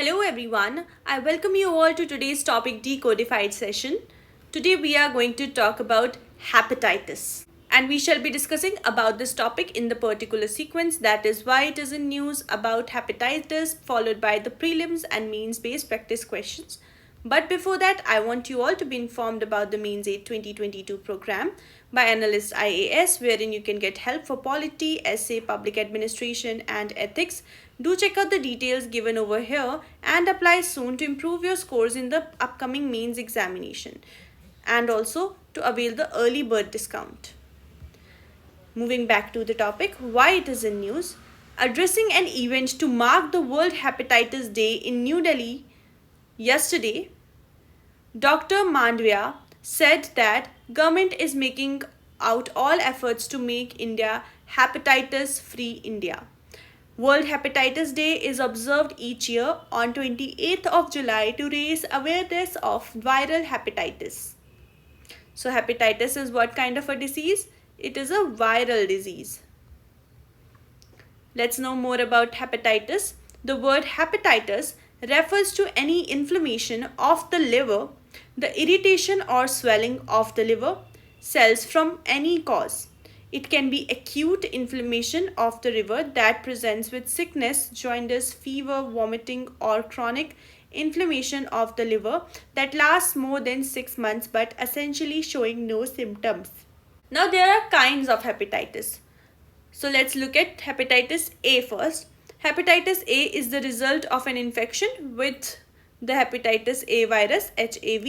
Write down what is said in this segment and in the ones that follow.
Hello everyone, I welcome you all to today's topic Decodified session. Today we are going to talk about hepatitis and we shall be discussing about this topic in the particular sequence, that is why it is in news, about hepatitis, followed by the prelims and means based practice questions. But before that, I want you all to be informed about the Means 8 2022 program by Analyst IAS, wherein you can get help for polity, essay, public administration and ethics. Do check out the details given over here and apply soon to improve your scores in the upcoming mains examination and also to avail the early bird discount. Moving back to the topic, why it is in news. Addressing an event to mark the World Hepatitis Day in New Delhi yesterday, Dr. Mandavia said that government is making out all efforts to make India hepatitis-free India. World Hepatitis Day is observed each year on 28th of July to raise awareness of viral hepatitis. So hepatitis is what kind of a disease? It is a viral disease. Let's know more about hepatitis. The word hepatitis refers to any inflammation of the liver, the irritation or swelling of the liver cells from any cause. It can be acute inflammation of the liver that presents with sickness, jaundice, fever, vomiting, or chronic inflammation of the liver that lasts more than 6 months but essentially showing no symptoms. Now there are kinds of hepatitis. So let's look at hepatitis A first. Hepatitis A is the result of an infection with the hepatitis A virus, HAV.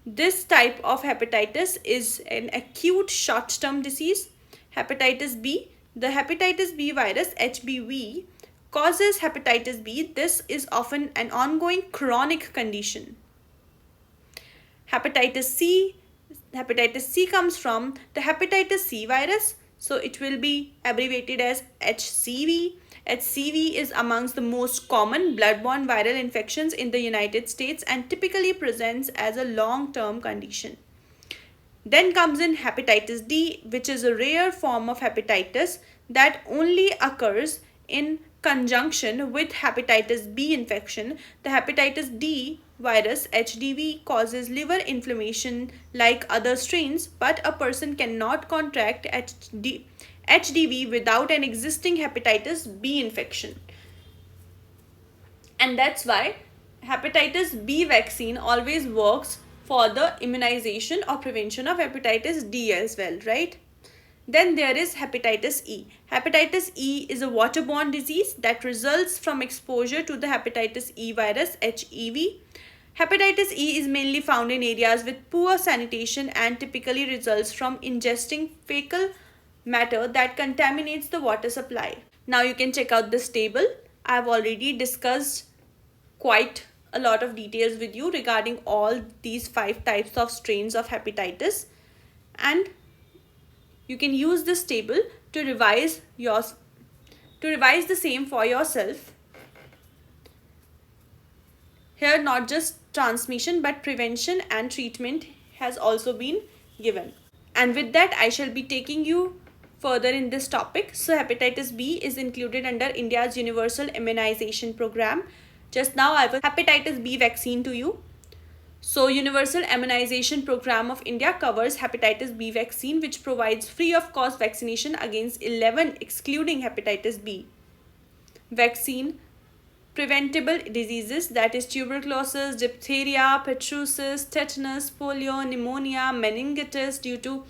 This type of hepatitis is an acute short-term disease. Hepatitis B, the hepatitis B virus, HBV, causes hepatitis B. This is often an ongoing chronic condition. Hepatitis C comes from the hepatitis C virus. So it will be abbreviated as HCV. HCV is amongst the most common blood-borne viral infections in the United States and typically presents as a long-term condition. Then comes in hepatitis D, which is a rare form of hepatitis that only occurs in conjunction with hepatitis B infection. The hepatitis D virus, HDV, causes liver inflammation like other strains, but a person cannot contract HDV without an existing hepatitis B infection. And that's why hepatitis B vaccine always works for the immunization or prevention of hepatitis D as well, right? Then there is hepatitis E. Hepatitis E is a waterborne disease that results from exposure to the hepatitis E virus, HEV. Hepatitis E is mainly found in areas with poor sanitation and typically results from ingesting fecal matter that contaminates the water supply. Now you can check out this table. I have already discussed quite a lot of details with you regarding all these 5 types of strains of hepatitis, and you can use this table to revise the same for yourself. Here not just transmission but prevention and treatment has also been given. And with that I shall be taking you further in this topic. So hepatitis B is included under India's universal immunization program. Just now I will hepatitis B vaccine to you. So Universal Immunization Program of India covers hepatitis B vaccine, which provides free of cost vaccination against 11 excluding hepatitis B vaccine preventable diseases, that is tuberculosis, diphtheria, pertussis, tetanus, polio, pneumonia, meningitis due to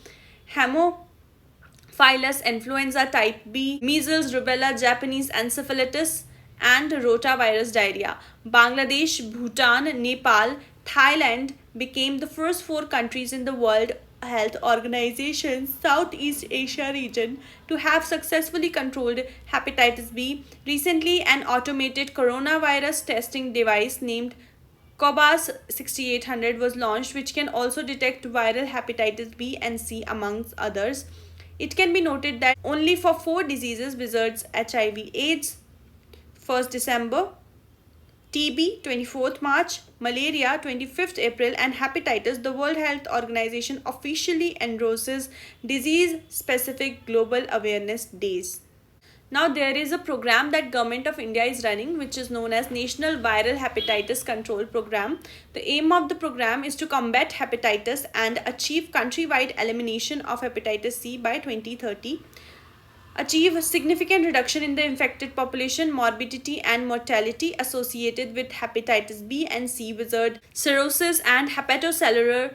Haemophilus influenza type B, measles, rubella, Japanese encephalitis and rotavirus diarrhea. Bangladesh, Bhutan, Nepal, Thailand became the first 4 countries in the World Health Organization Southeast Asia region to have successfully controlled hepatitis B. Recently, an automated coronavirus testing device named Cobas 6800 was launched, which can also detect viral hepatitis B and C amongst others. It can be noted that only for 4 diseases, wizards, HIV/AIDS, 1st December, TB 24th March, malaria 25th April and hepatitis, the World Health Organization officially endorses disease-specific global awareness days. Now there is a program that Government of India is running, which is known as National Viral Hepatitis Control Program. The aim of the program is to combat hepatitis and achieve countrywide elimination of hepatitis C by 2030. Achieve a significant reduction in the infected population, morbidity and mortality associated with hepatitis B and C wizard cirrhosis and hepatocellular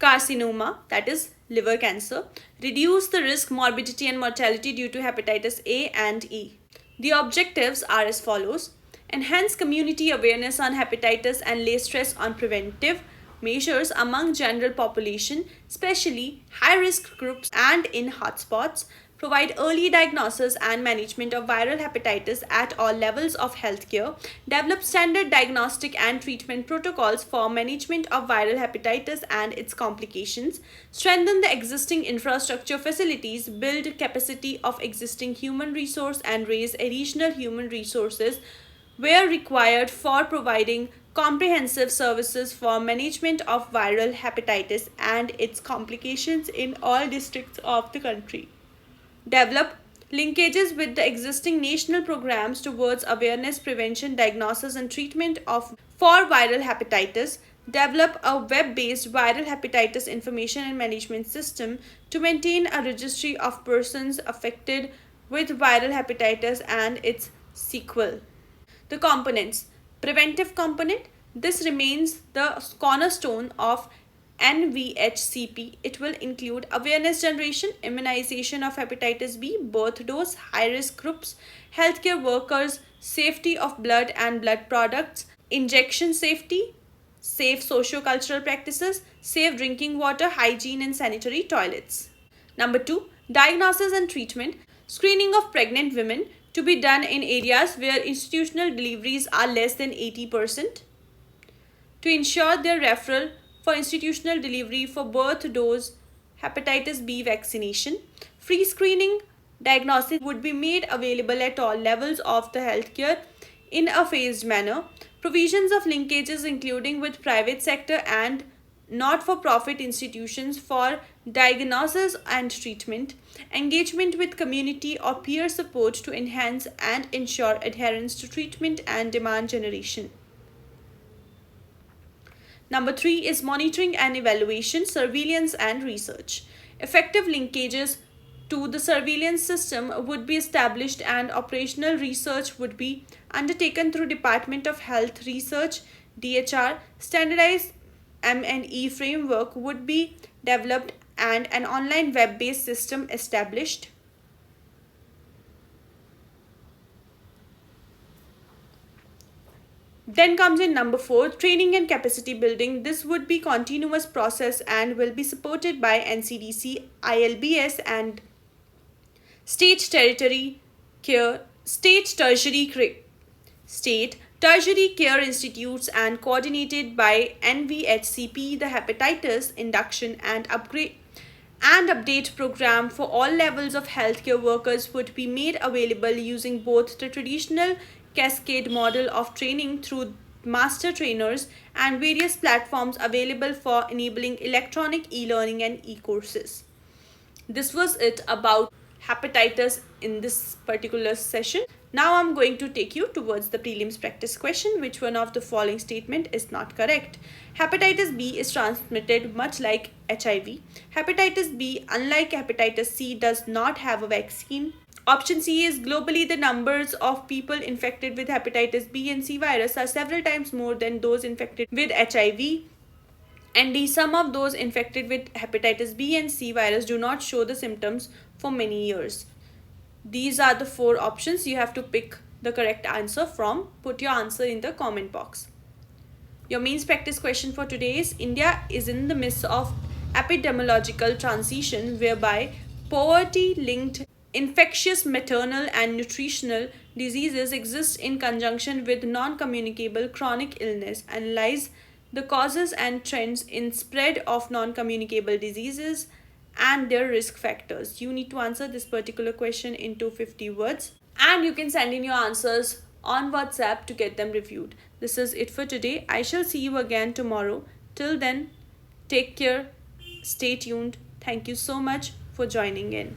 carcinoma, that is liver cancer. Reduce the risk, morbidity and mortality due to hepatitis A and E. The objectives are as follows: enhance community awareness on hepatitis and lay stress on preventive measures among general population, especially high-risk groups and in hotspots. Provide early diagnosis and management of viral hepatitis at all levels of healthcare. Develop standard diagnostic and treatment protocols for management of viral hepatitis and its complications. Strengthen the existing infrastructure facilities. Build capacity of existing human resource and raise additional human resources where required for providing comprehensive services for management of viral hepatitis and its complications in all districts of the country. Develop linkages with the existing national programs towards awareness, prevention, diagnosis and treatment for viral hepatitis. Develop a web-based viral hepatitis information and management system to maintain a registry of persons affected with viral hepatitis and its sequel. The components. Preventive component. This remains the cornerstone of NVHCP. It will include awareness generation, immunization of hepatitis B, birth dose, high-risk groups, healthcare workers, safety of blood and blood products, injection safety, safe socio-cultural practices, safe drinking water, hygiene and sanitary toilets. Number 2. Diagnosis and treatment. Screening of pregnant women to be done in areas where institutional deliveries are less than 80%. To ensure their referral for institutional delivery for birth dose hepatitis B vaccination. Free screening diagnosis would be made available at all levels of the healthcare in a phased manner. Provisions of linkages including with private sector and not-for-profit institutions for diagnosis and treatment. Engagement with community or peer support to enhance and ensure adherence to treatment and demand generation. Number 3 is monitoring and evaluation, surveillance and research. Effective linkages to the surveillance system would be established and operational research would be undertaken through Department of Health Research, DHR. Standardized M&E framework would be developed and an online web-based system established. Then comes in number 4, training and capacity building. This would be continuous process and will be supported by NCDC, ILBS and state tertiary care institutes and coordinated by NVHCP. The hepatitis induction and update program for all levels of healthcare workers would be made available using both the traditional cascade model of training through master trainers and various platforms available for enabling electronic e-learning and e-courses. This was it about hepatitis in this particular session. Now I'm going to take you towards the prelims practice question. Which one of the following statement is not correct? Hepatitis B is transmitted much like HIV. Hepatitis B, unlike hepatitis C, does not have a vaccine. Option C is globally the numbers of people infected with hepatitis B and C virus are several times more than those infected with HIV. And D, some of those infected with hepatitis B and C virus do not show the symptoms for many years. These are the 4 options. You have to pick the correct answer from. Put your answer in the comment box. Your mains practice question for today is: India is in the midst of epidemiological transition whereby poverty-linked infectious maternal and nutritional diseases exist in conjunction with non-communicable chronic illness. Analyze the causes and trends in spread of non-communicable diseases and their risk factors. You need to answer this particular question into 50 words and you can send in your answers on WhatsApp to get them reviewed. This is it for today. I shall see you again tomorrow. Till then, take care, stay tuned. Thank you so much for joining in.